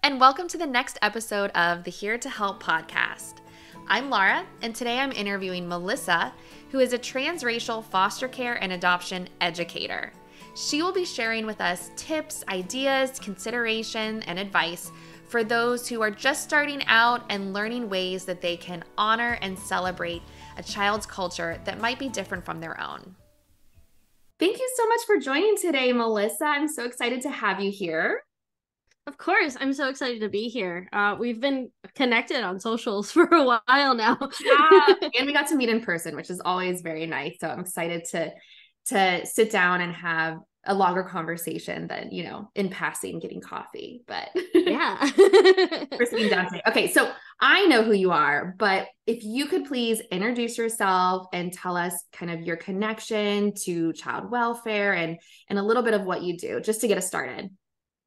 and welcome to the next episode of the Here to Help podcast. I'm Laura, and today I'm interviewing Melissa, who is a transracial foster care and adoption educator. She will be sharing with us tips, ideas, consideration, and advice for those who are just starting out and learning ways that they can honor and celebrate a child's culture that might be different from their own. Thank you so much for joining today, Melissa. I'm so excited to have you here. Of course, I'm so excited to be here. We've been connected on socials for a while now. And we got to meet in person, which is always very nice. So I'm excited to sit down and have a longer conversation than, in passing getting coffee. But yeah. we're sitting down today. Okay, so I know who you are, but if you could please introduce yourself and tell us kind of your connection to child welfare and a little bit of what you do, just to get us started.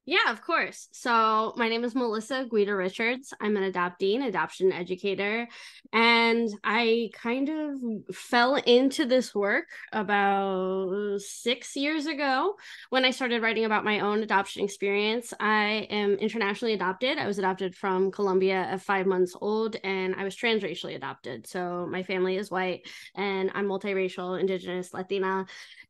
Yeah, of course. So my name is Melissa Guida-Richards. I'm an adoptee and adoption educator. And I kind of fell into this work about 6 years ago when I started writing about my own adoption experience. I am internationally adopted. I was adopted from Colombia at 5 months old, and I was transracially adopted. So my family is white, and I'm multiracial, Indigenous, Latina.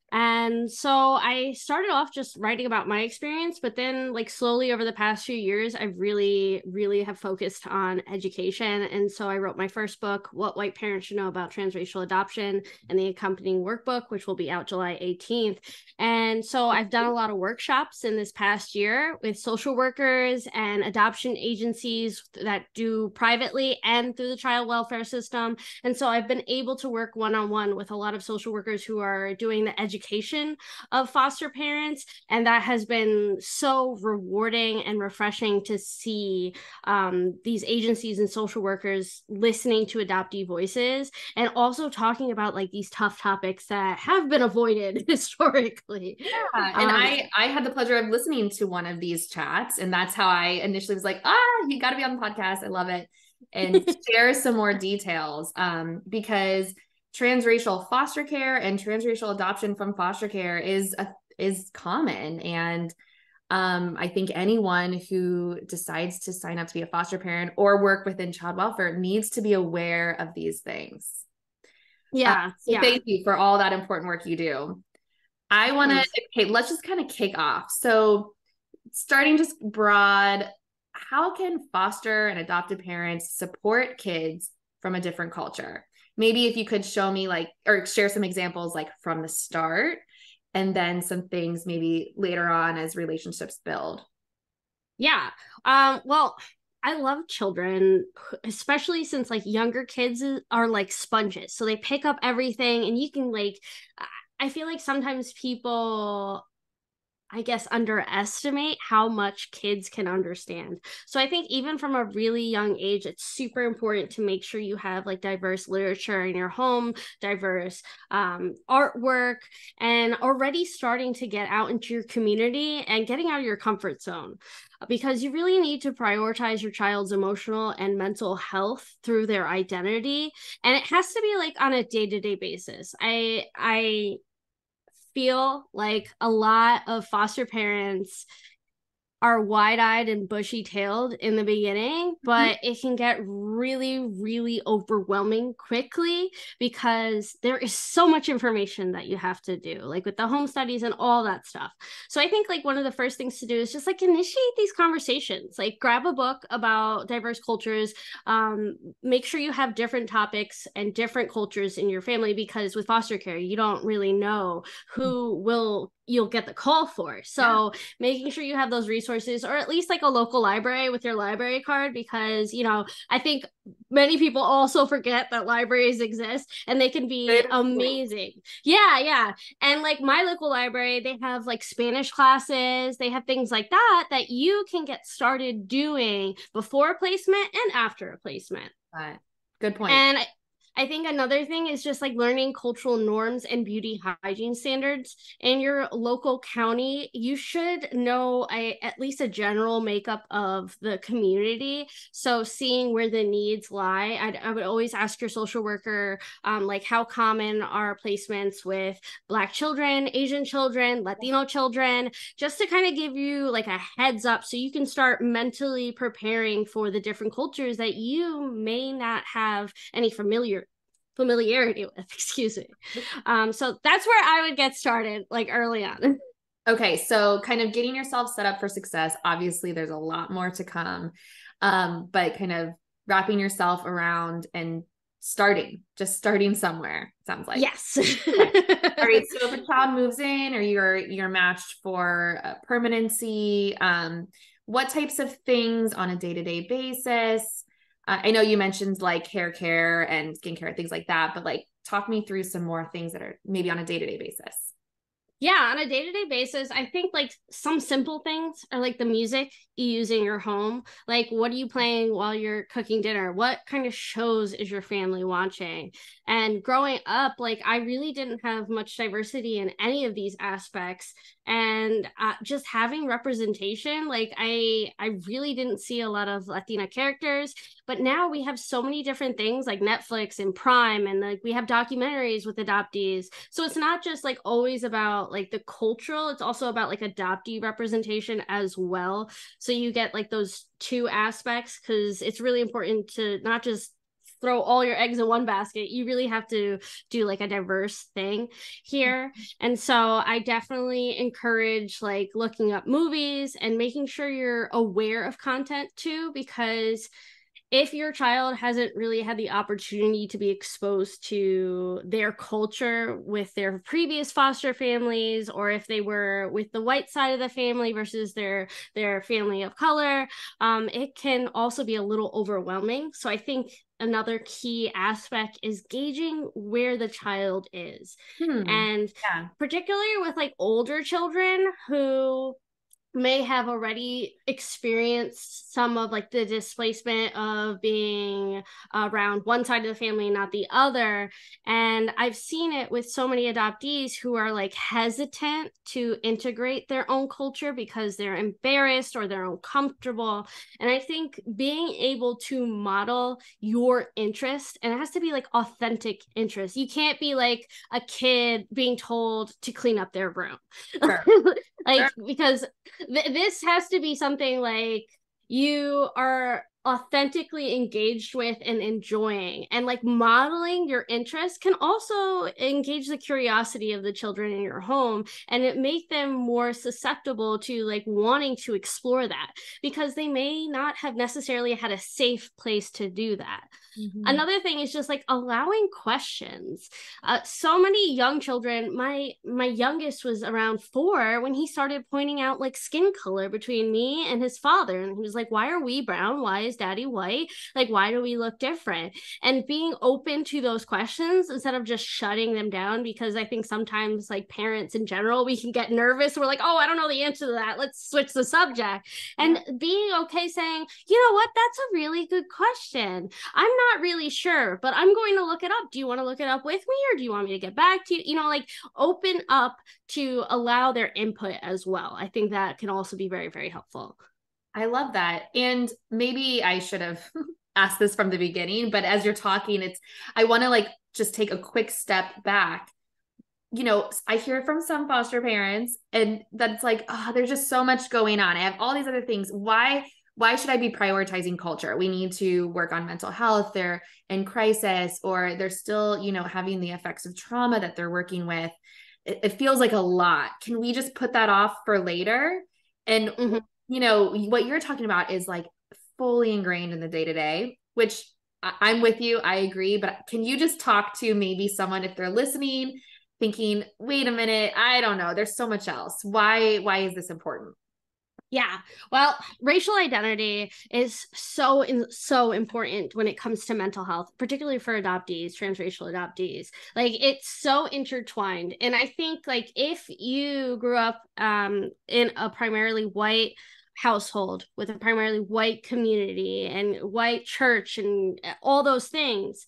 And so I started off just writing about my experience, but then slowly over the past few years, I've really have focused on education. And so I wrote my first book, What White Parents Should Know About Transracial Adoption, and the accompanying workbook, which will be out July 18th. And so I've done a lot of workshops in this past year with social workers and adoption agencies that do privately and through the child welfare system. And so I've been able to work one-on-one with a lot of social workers who are doing the education of foster parents, and that has been so rewarding and refreshing to see these agencies and social workers listening to adoptee voices and also talking about these tough topics that have been avoided historically. Yeah, and I had the pleasure of listening to one of these chats, and that's how I initially was like, you got to be on the podcast. I love it, and share some more details because transracial foster care and transracial adoption from foster care is common. And I think anyone who decides to sign up to be a foster parent or work within child welfare needs to be aware of these things. Yeah. Thank you for all that important work you do. I want to, okay, let's just kind of kick off. So starting just broad, how can foster and adopted parents support kids from a different culture? Maybe if you could show me or share some examples from the start, and then some things maybe later on as relationships build. Yeah. Well, I love children, especially since younger kids are like sponges. So they pick up everything, and you can I feel like sometimes people, I guess, underestimate how much kids can understand. So I think even from a really young age, it's super important to make sure you have diverse literature in your home, diverse artwork, and already starting to get out into your community and getting out of your comfort zone, because you really need to prioritize your child's emotional and mental health through their identity. And it has to be on a day-to-day basis. I feel like a lot of foster parents are wide-eyed and bushy-tailed in the beginning, but it can get really overwhelming quickly because there is so much information that you have to do, with the home studies and all that stuff. So I think one of the first things to do is just initiate these conversations. Grab a book about diverse cultures, make sure you have different topics and different cultures in your family, because with foster care you don't really know who you'll get the call for. So making sure you have those resources, or at least a local library with your library card, because, I think many people also forget that libraries exist and they can be amazing. Yeah. And my local library, they have Spanish classes. They have things like that you can get started doing before placement and after a placement. Good point. And I think another thing is just like learning cultural norms and beauty hygiene standards in your local county. You should know at least a general makeup of the community. So seeing where the needs lie, I would always ask your social worker, like how common are placements with Black children, Asian children, Latino children, just to kind of give you like a heads up so you can start mentally preparing for the different cultures that you may not have any familiarity with. Excuse me. So that's where I would get started, like early on. Okay, so kind of getting yourself set up for success. Obviously, there's a lot more to come, but kind of wrapping yourself around and just starting somewhere. Sounds like. Yes. Okay. All right. So if a child moves in, or you're matched for permanency, what types of things on a day-to-day basis? I know you mentioned like hair care and skin care, things like that, but like talk me through some more things that are maybe on a day-to-day basis. Yeah, on a day-to-day basis, I think like some simple things are like the music you use in your home. Like, what are you playing while you're cooking dinner? What kind of shows is your family watching? And growing up, like I really didn't have much diversity in any of these aspects. And just having representation, like I really didn't see a lot of Latina characters. But now we have so many different things like Netflix and Prime, and like we have documentaries with adoptees. So it's not just like always about like the cultural, it's also about like adoptee representation as well. So you get like those two aspects, because it's really important to not just throw all your eggs in one basket. You really have to do like a diverse thing here. And so I definitely encourage like looking up movies and making sure you're aware of content too, because if your child hasn't really had the opportunity to be exposed to their culture with their previous foster families, or if they were with the white side of the family versus their family of color, it can also be a little overwhelming. So I think another key aspect is gauging where the child is. And Yeah. particularly with like older children who may have already experienced some of like the displacement of being around one side of the family, not the other. And I've seen it with so many adoptees who are like hesitant to integrate their own culture because they're embarrassed or they're uncomfortable. And I think being able to model your interest, and it has to be like authentic interest. You can't be like a kid being told to clean up their room. Sure. Like, because this has to be something like you are authentically engaged with and enjoying, and like modeling your interest can also engage the curiosity of the children in your home, and it make them more susceptible to like wanting to explore that, because they may not have necessarily had a safe place to do that. Another thing is just like allowing questions. So many young children, my youngest was around 4 when he started pointing out like skin color between me and his father, and he was like, why are we brown, why is daddy white, like why do we look different? And being open to those questions instead of just shutting them down, because I think sometimes like parents in general, we can get nervous, we're like, oh, I don't know the answer to that, let's switch the subject. And being okay saying, you know what, that's a really good question, I'm not really sure, but I'm going to look it up. Do you want to look it up with me, or do you want me to get back to you? You know, like open up to allow their input as well. I think that can also be very, very helpful. I love that. And maybe I should have asked this from the beginning, but as you're talking, I want to like just take a quick step back. You know, I hear from some foster parents, and that's like, oh, there's just so much going on. I have all these other things. Why should I be prioritizing culture? We need to work on mental health. They're in crisis, or they're still, having the effects of trauma that they're working with. It feels like a lot. Can we just put that off for later? And, what you're talking about is like fully ingrained in the day to day, which I'm with you. I agree. But can you just talk to maybe someone, if they're listening, thinking, wait a minute, I don't know, there's so much else. Why is this important? Yeah. Well, racial identity is so important when it comes to mental health, particularly for adoptees, transracial adoptees. Like it's so intertwined. And I think like if you grew up in a primarily white household with a primarily white community and white church and all those things,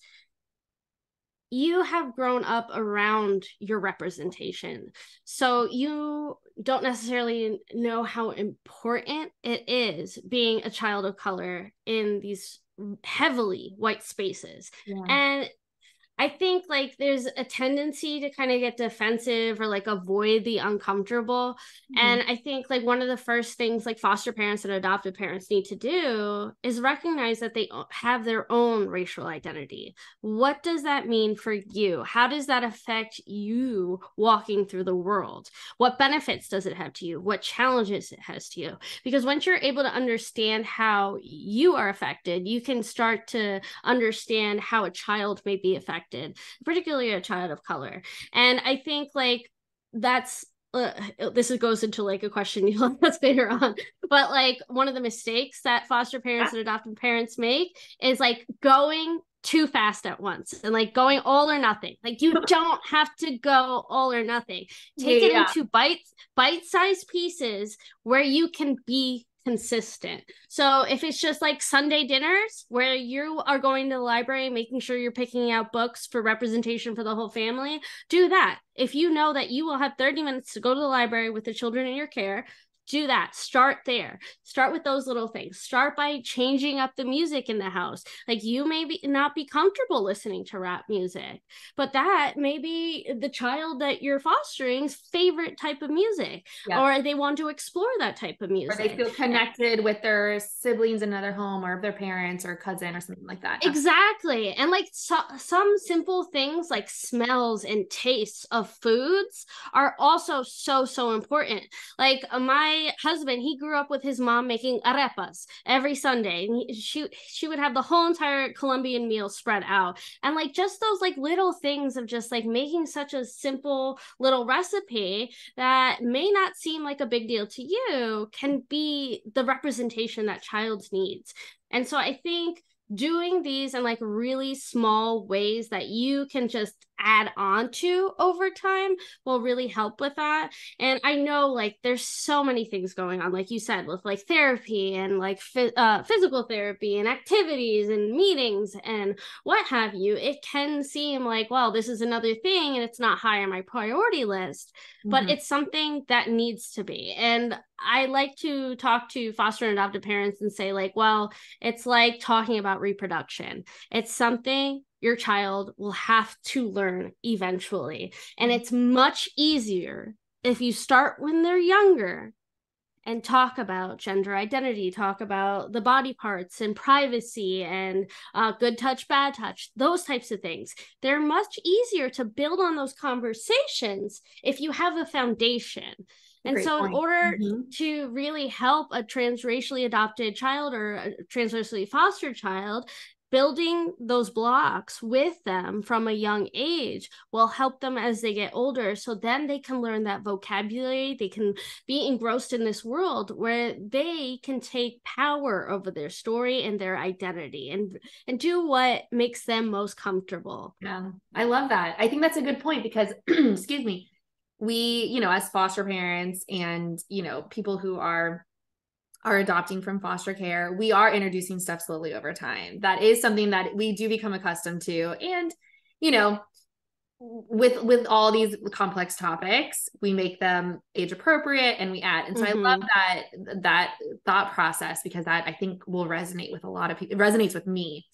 you have grown up around your representation. So you don't necessarily know how important it is being a child of color in these heavily white spaces. Yeah. And I think like there's a tendency to kind of get defensive or like avoid the uncomfortable. Mhm. And I think like one of the first things like foster parents and adoptive parents need to do is recognize that they have their own racial identity. What does that mean for you? How does that affect you walking through the world? What benefits does it have to you? What challenges it has to you? Because once you're able to understand how you are affected, you can start to understand how a child may be affected, particularly a child of color. And I think like that's this goes into like a question you'll ask later on, but like one of the mistakes that foster parents and adoptive parents make is like going too fast at once and like going all or nothing. Like you don't have to go all or nothing. Take it Yeah. into bite-sized pieces where you can be consistent. So if it's just like Sunday dinners where you are going to the library, making sure you're picking out books for representation for the whole family, do that. If you know that you will have 30 minutes to go to the library with the children in your care, do that. Start there. Start with those little things. Start by changing up the music in the house. Like you may not be comfortable listening to rap music, but that may be the child that you're fostering's favorite type of music, Yeah. or they want to explore that type of Or they music. feel connected with their siblings in another home or their parents or cousin or something like that. Exactly. And like some simple things like smells and tastes of foods are also so important. Like my husband, he grew up with his mom making arepas every Sunday. And she would have the whole entire Colombian meal spread out. And like just those like little things of just like making such a simple little recipe that may not seem like a big deal to you can be the representation that child needs. And so I think doing these in like really small ways that you can just add on to over time will really help with that. And I know like there's so many things going on, like you said, with like therapy and like physical therapy and activities and meetings and what have you. It can seem like, well, this is another thing and it's not high on my priority list, but Mhm. it's something that needs to be. And I like to talk to foster and adoptive parents and say like, well, it's like talking about reproduction. It's something your child will have to learn eventually. And it's much easier if you start when they're younger and talk about gender identity, talk about the body parts and privacy and good touch, bad touch, those types of things. They're much easier to build on those conversations if you have a foundation. And Great so, in point. order Mhm. to really help a transracially adopted child or a transracially fostered child, building those blocks with them from a young age will help them as they get older. So then they can learn that vocabulary, they can be engrossed in this world where they can take power over their story and their identity and do what makes them most comfortable. Yeah, I love that. I think that's a good point because, excuse me, we, as foster parents and, people who are adopting from foster care, we are introducing stuff slowly over time. That is something that we do become accustomed to. And, you know, with all these complex topics, we make them age appropriate and we add. And so I love that thought process because that I think will resonate with a lot of people. It resonates with me.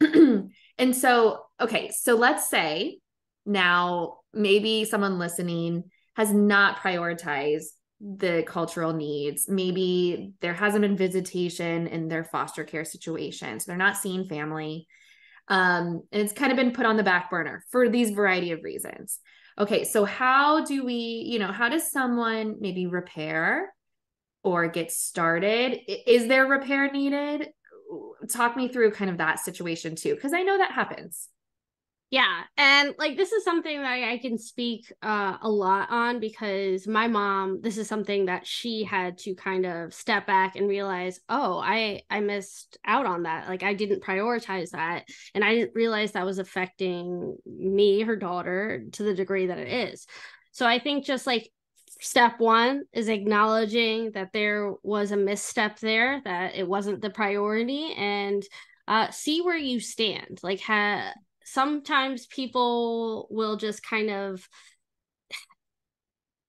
And so, okay, so let's say now maybe someone listening has not prioritized the cultural needs. Maybe there hasn't been visitation in their foster care situation. So they're not seeing family. And it's kind of been put on the back burner for these variety of reasons. Okay, so how do we, how does someone maybe repair or get started? Is there repair needed? Talk me through kind of that situation too, because I know that happens. Yeah, and like this is something that I can speak a lot on because my mom, this is something that she had to kind of step back and realize, oh, I missed out on that. Like I didn't prioritize that, and I didn't realize that was affecting me, her daughter, to the degree that it is. So I think just like step one is acknowledging that there was a misstep there, that it wasn't the priority, and see where you stand. Like sometimes people will just kind of,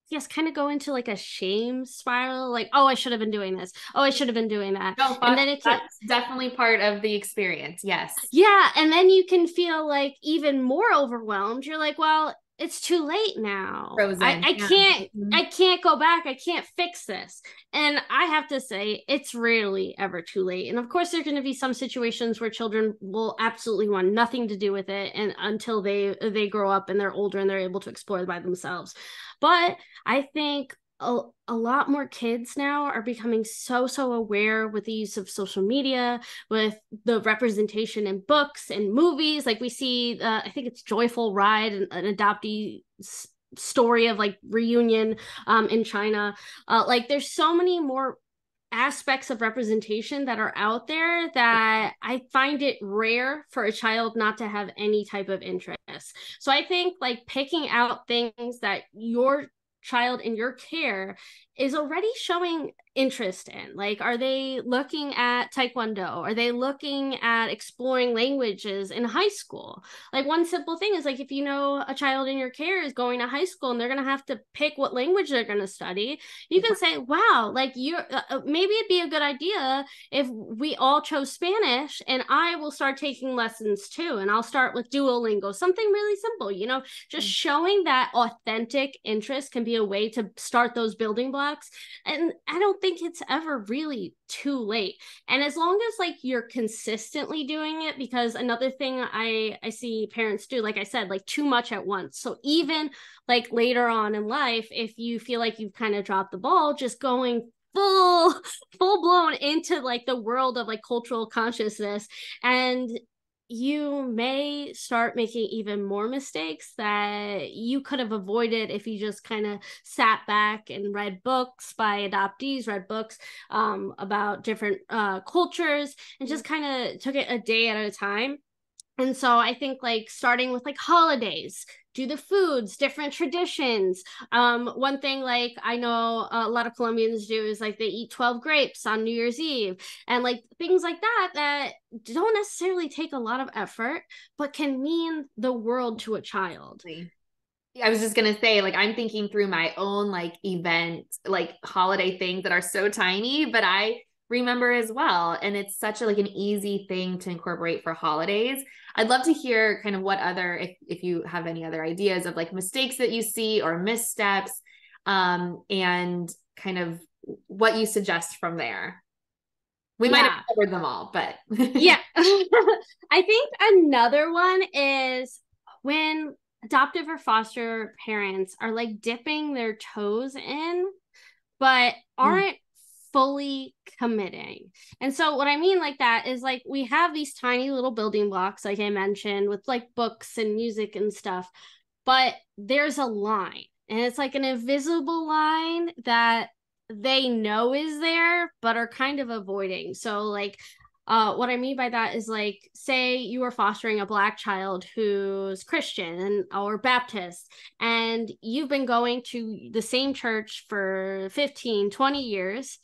yes, kind of go into like a shame spiral, like, oh, I should have been doing this, oh, I should have been doing that. No, And then it can, that's definitely part of the experience. Yes. yeah, and then you can feel like even more overwhelmed. You're like, well, it's too late now. I, Frozen. I Yeah. can't Mhm. I can't go back. I can't fix this. And I have to say, it's rarely ever too late. And of course, there are going to be some situations where children will absolutely want nothing to do with it, and until they grow up and they're older and they're able to explore by themselves. But I think a lot more kids now are becoming so aware with the use of social media, with the representation in books and movies. Like we see, I think it's Joyful Ride, an adoptee story of like reunion in China. Like there's so many more aspects of representation that are out there that I find it rare for a child not to have any type of interest. So I think like picking out things that your child in your care is already showing interest in. Like, are they looking at taekwondo? Are they looking at exploring languages in high school? Like, one simple thing is like, if you know a child in your care is going to high school and they're going to have to pick what language they're going to study, you can say, wow, like you're maybe it'd be a good idea if we all chose Spanish, and I will start taking lessons too, and I'll start with Duolingo, something really simple, just showing that authentic interest can be a way to start those building blocks. And I don't think it's ever really too late. And as long as like you're consistently doing it, because another thing I see parents do, like I said, like too much at once. So even like later on in life, if you feel like you've kind of dropped the ball, just going full blown into like the world of like cultural consciousness, and you may start making even more mistakes that you could have avoided if you just kind of sat back and read books by adoptees, read books about different cultures, and just kind of took it a day at a time. And so I think like starting with like holidays, do the foods, different traditions. One thing like I know a lot of Colombians do is like they eat 12 grapes on New Year's Eve, and like things like that don't necessarily take a lot of effort, but can mean the world to a child. I was just gonna say, like, I'm thinking through my own like event, like holiday things that are so tiny, but I remember as well. And it's such a like an easy thing to incorporate for holidays. I'd love to hear kind of what other, if you have any other ideas of like mistakes that you see or missteps, and kind of what you suggest from there. We might have Yeah. covered them all, but Yeah. I think another one is when adoptive or foster parents are like dipping their toes in, but aren't fully committing. And so what I mean like that is like we have these tiny little building blocks, like I mentioned, with like books and music and stuff, but there's a line, and it's like an invisible line that they know is there but are kind of avoiding. So like what I mean by that is like, say you are fostering a Black child who's Christian and or Baptist, and you've been going to the same church for 15, 20 years,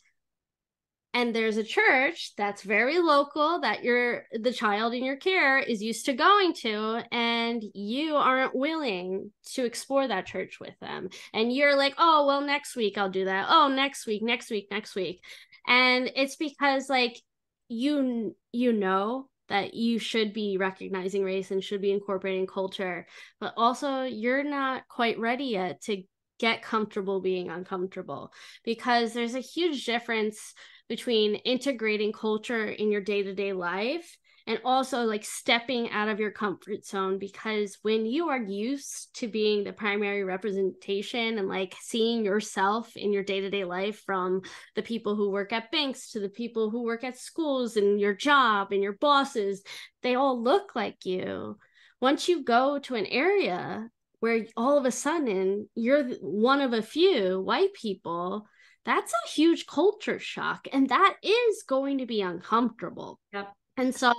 and there's a church that's very local that the child in your care is used to going to, and you aren't willing to explore that church with them, and you're like, oh well, next week I'll do that, oh next week, next week. And it's because like you know that you should be recognizing race and should be incorporating culture, but also you're not quite ready yet to get comfortable being uncomfortable, because there's a huge difference between integrating culture in your day-to-day life and also like stepping out of your comfort zone. Because when you are used to being the primary representation and like seeing yourself in your day-to-day life, from the people who work at banks to the people who work at schools and your job and your bosses, they all look like you. Once you go to an area where all of a sudden you're one of a few white people, that's a huge culture shock, and that is going to be uncomfortable. Yep. And so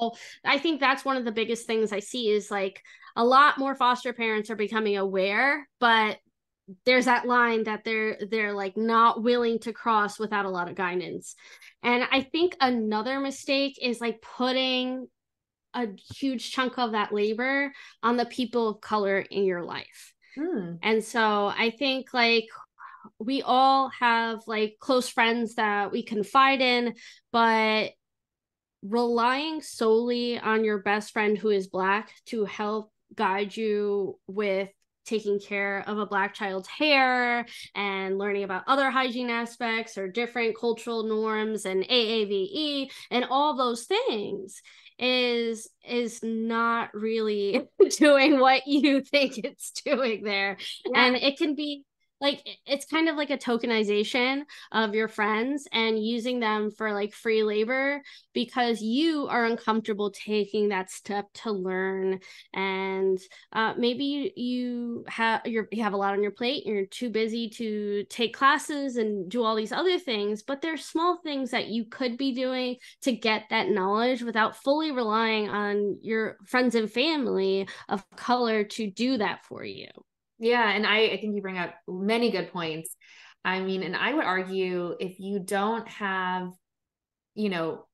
I think that's one of the biggest things I see is like a lot more foster parents are becoming aware, but there's that line that they're like not willing to cross without a lot of guidance. And I think another mistake is like putting a huge chunk of that labor on the people of color in your life. Mm. And so I think like we all have like close friends that we confide in, but relying solely on your best friend who is Black to help guide you with taking care of a Black child's hair and learning about other hygiene aspects or different cultural norms and AAVE and all those things is not really doing what you think it's doing there. Yeah. And it can be like, it's kind of like a tokenization of your friends and using them for like free labor because you are uncomfortable taking that step to learn. And maybe you have a lot on your plate, you're too busy to take classes and do all these other things, but there's small things that you could be doing to get that knowledge without fully relying on your friends and family of color to do that for you. Yeah. And I think you bring up many good points. I mean, and I would argue if you don't have,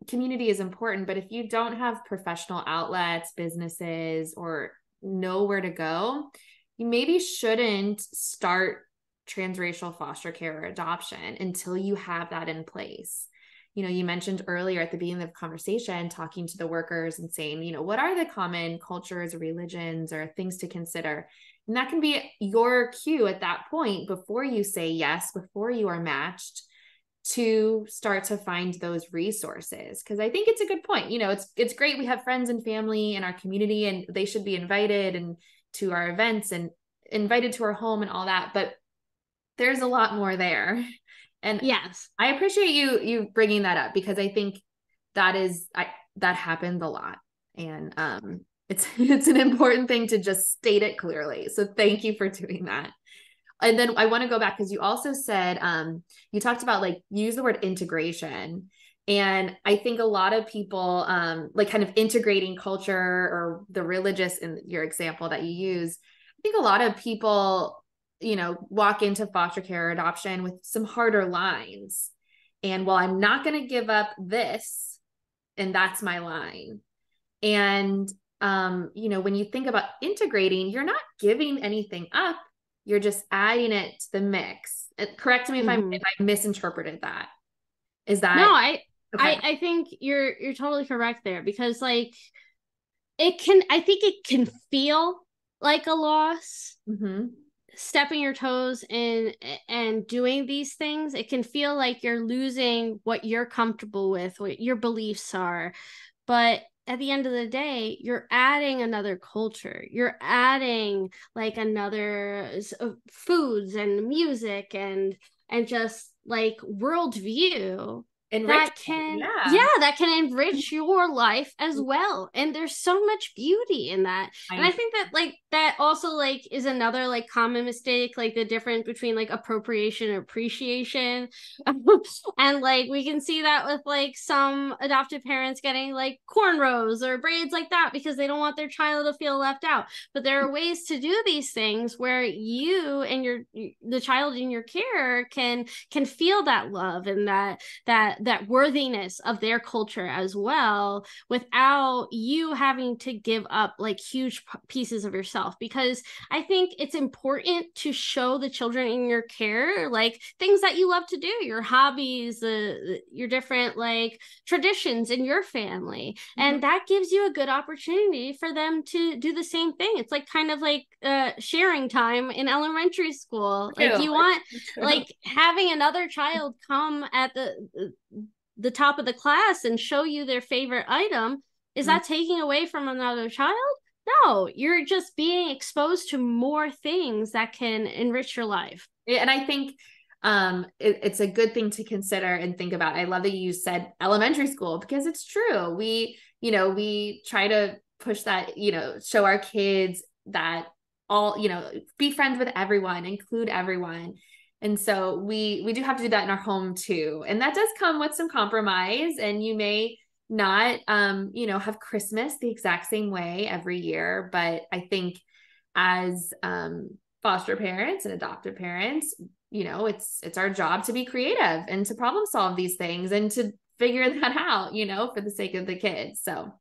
community is important, but if you don't have professional outlets, businesses, or know where to go, you maybe shouldn't start transracial foster care or adoption until you have that in place. You mentioned earlier at the beginning of the conversation, talking to the workers and saying, what are the common cultures or religions or things to consider? And that can be your cue at that point before you say yes, before you are matched, to start to find those resources. Because I think it's a good point. It's great. We have friends and family in our community and they should be invited and to our events and invited to our home and all that. But there's a lot more there. And yes, I appreciate you bringing that up because I think that happens a lot. And it's an important thing to just state it clearly. So thank you for doing that. And then I want to go back because you also said, you talked about like use the word integration. And I think a lot of people like kind of integrating culture or the religious in your example that you use. I think a lot of people, walk into foster care or adoption with some harder lines. And well, I'm not going to give up this, and that's my line. And when you think about integrating, you're not giving anything up. You're just adding it to the mix. Correct me if I misinterpreted that. Is that no? okay? I think you're totally correct there because like I think it can feel like a loss. Mm-hmm. Stepping your toes in and doing these things, it can feel like you're losing what you're comfortable with, what your beliefs are. But at the end of the day, you're adding another culture. You're adding like another foods and music and just like worldview that can enrich your life as well. And there's so much beauty in that. And I think that like that also like is another like common mistake, like the difference between like appropriation and appreciation. And like we can see that with like some adoptive parents getting like cornrows or braids like that because they don't want their child to feel left out. But there are ways to do these things where you and the child in your care can feel that love and that worthiness of their culture as well without you having to give up like huge pieces of yourself. Because I think it's important to show the children in your care like things that you love to do, your hobbies, your different like traditions in your family. And that gives you a good opportunity for them to do the same thing. It's like kind of like sharing time in elementary school. Like you want like having another child come at the top of the class and show you their favorite item. Is that taking away from another child? No, you're just being exposed to more things that can enrich your life. And I think it's a good thing to consider and think about. I love that you said elementary school because it's true. We try to push that, show our kids that all, be friends with everyone, include everyone. And so we do have to do that in our home too. And that does come with some compromise, and you may not, have Christmas the exact same way every year. But I think as foster parents and adoptive parents, it's our job to be creative and to problem solve these things and to figure that out, for the sake of the kids. So,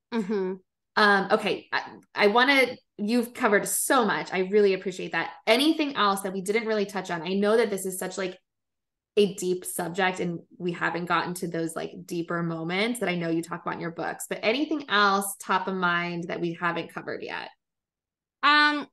Okay. I want to, you've covered so much. I really appreciate that. Anything else that we didn't really touch on? I know that this is such like a deep subject and we haven't gotten to those like deeper moments that I know you talk about in your books, but anything else top of mind that we haven't covered yet?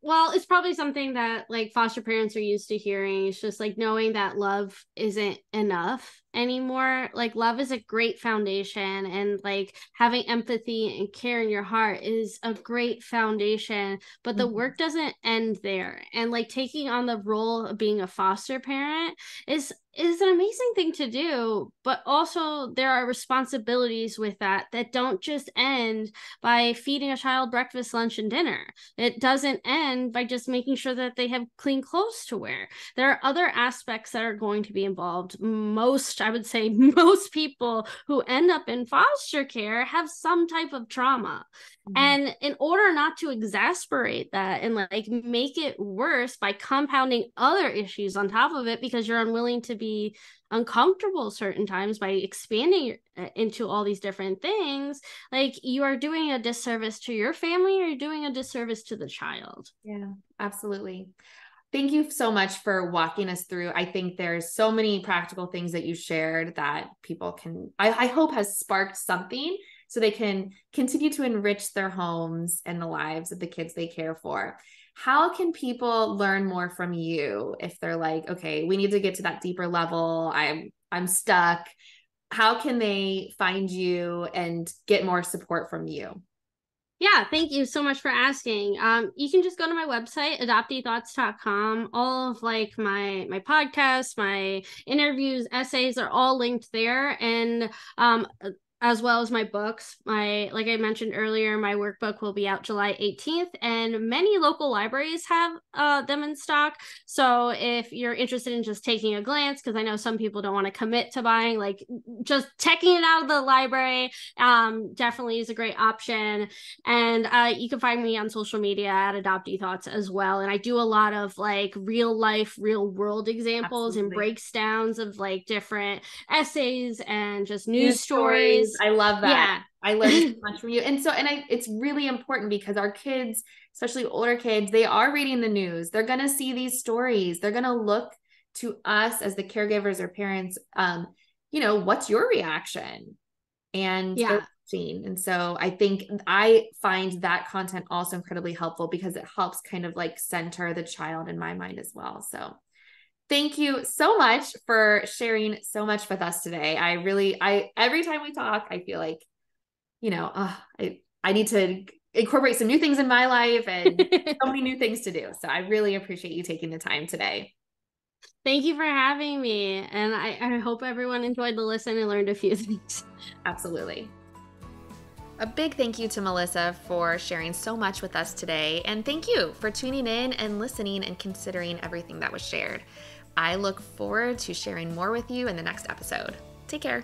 Well, it's probably something that like foster parents are used to hearing. It's just like knowing that love isn't enough anymore. Like love is a great foundation, and like having empathy and care in your heart is a great foundation, but the Mhm. work doesn't end there. And like taking on the role of being a foster parent is an amazing thing to do, but also there are responsibilities with that don't just end by feeding a child breakfast, lunch, and dinner. It doesn't end by just making sure that they have clean clothes to wear. There are other aspects that are going to be involved. I would say, most people who end up in foster care have some type of trauma. Mhm. And in order not to exasperate that and like make it worse by compounding other issues on top of it because you're unwilling to be uncomfortable certain times by expanding into all these different things, like you are doing a disservice to your family or you're doing a disservice to the child. Yeah, absolutely. Thank you so much for walking us through. I think there's so many practical things that you shared that people can, I hope has sparked something so they can continue to enrich their homes and the lives of the kids they care for. How can people learn more from you if they're like, okay, we need to get to that deeper level. I'm stuck. How can they find you and get more support from you? Yeah, thank you so much for asking. You can just go to my website, adopteethoughts.com. All of like my podcasts, my interviews, essays are all linked there. And as well as my books. Like I mentioned earlier, my workbook will be out July 18th, and many local libraries have them in stock. So if you're interested in just taking a glance, because I know some people don't want to commit to buying, like just checking it out of the library, definitely is a great option. And you can find me on social media at Adoptee Thoughts as well. And I do a lot of like real life, real world examples and Absolutely. breakdowns of like different essays and just news News stories. stories. I love that. Yeah. I learned so much from you. And so, it's really important because our kids, especially older kids, they are reading the news. They're going to see these stories. They're going to look to us as the caregivers or parents. What's your reaction? And they're Yeah. watching. And so I think I find that content also incredibly helpful because it helps kind of like center the child in my mind as well. So thank you so much for sharing so much with us today. Every time we talk, I feel like, I need to incorporate some new things in my life and so many new things to do. So I really appreciate you taking the time today. Thank you for having me. And I hope everyone enjoyed the listen and learned a few things. Absolutely. A big thank you to Melissa for sharing so much with us today. And thank you for tuning in and listening and considering everything that was shared. I look forward to sharing more with you in the next episode. Take care.